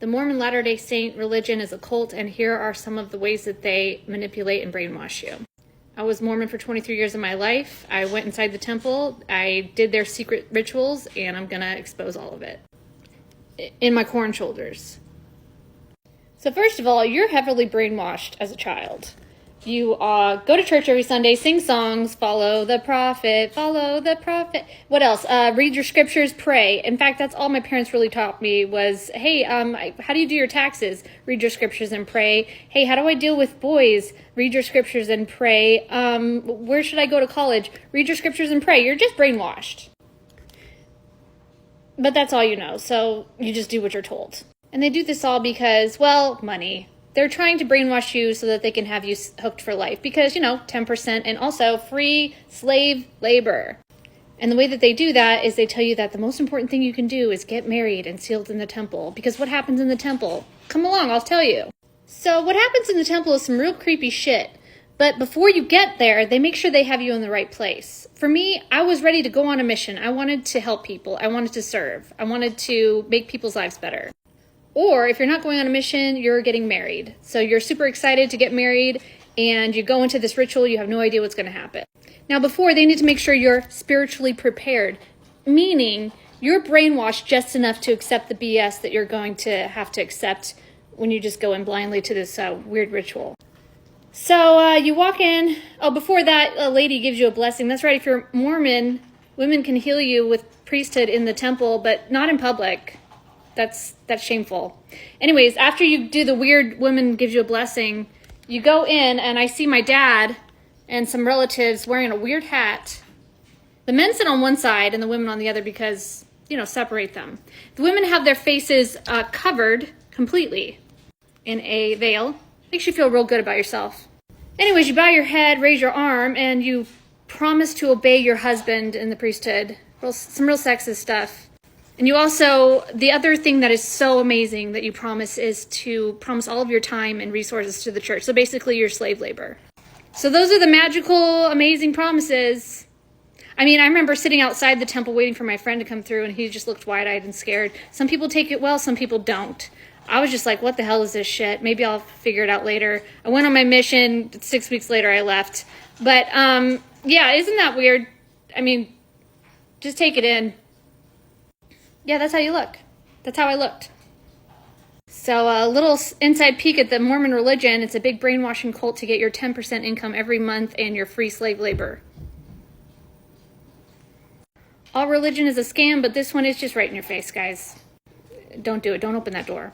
The Mormon Latter-day Saint religion is a cult, and here are some of the ways that they manipulate and brainwash you. I was Mormon for 23 years of my life. I went inside the temple. I did their secret rituals, and I'm going to expose all of it in my corn shoulders. So first of all, you're heavily brainwashed as a child. You go to church every Sunday, sing songs, follow the prophet, follow the prophet. What else? Read your scriptures, pray. In fact, that's all my parents really taught me was, hey, how do you do your taxes? Read your scriptures and pray. Hey, how do I deal with boys? Read your scriptures and pray. Where should I go to college? Read your scriptures and pray. You're just brainwashed. But that's all you know, so you just do what you're told. And they do this all because, well, money. They're trying to brainwash you so that they can have you hooked for life because, 10% and also free slave labor. And the way that they do that is they tell you that the most important thing you can do is get married and sealed in the temple. Because what happens in the temple? Come along, I'll tell you. So what happens in the temple is some real creepy shit. But before you get there, they make sure they have you in the right place. For me, I was ready to go on a mission. I wanted to help people. I wanted to serve. I wanted to make people's lives better. Or if you're not going on a mission, you're getting married. So you're super excited to get married and you go into this ritual, you have no idea what's going to happen. Now before, they need to make sure you're spiritually prepared, meaning you're brainwashed just enough to accept the BS that you're going to have to accept when you just go in blindly to this weird ritual. So you walk in. Oh, before that, a lady gives you a blessing. That's right, if you're Mormon, women can heal you with priesthood in the temple, but not in public. That's shameful. Anyways, after you do the weird woman gives you a blessing, you go in and I see my dad and some relatives wearing a weird hat. The men sit on one side and the women on the other because, separate them. The women have their faces covered completely in a veil. Makes you feel real good about yourself. Anyways, you bow your head, raise your arm, and you promise to obey your husband in the priesthood. Some real sexist stuff. And you also, the other thing that is so amazing that you promise is to promise all of your time and resources to the church. So basically your slave labor. So those are the magical, amazing promises. I remember sitting outside the temple waiting for my friend to come through and he just looked wide-eyed and scared. Some people take it well, some people don't. I was just like, what the hell is this shit? Maybe I'll figure it out later. I went on my mission. 6 weeks later, I left. But yeah, isn't that weird? Just take it in. Yeah, that's how you look. That's how I looked. So a little inside peek at the Mormon religion. It's a big brainwashing cult to get your 10% income every month and your free slave labor. All religion is a scam, but this one is just right in your face, guys. Don't do it. Don't open that door.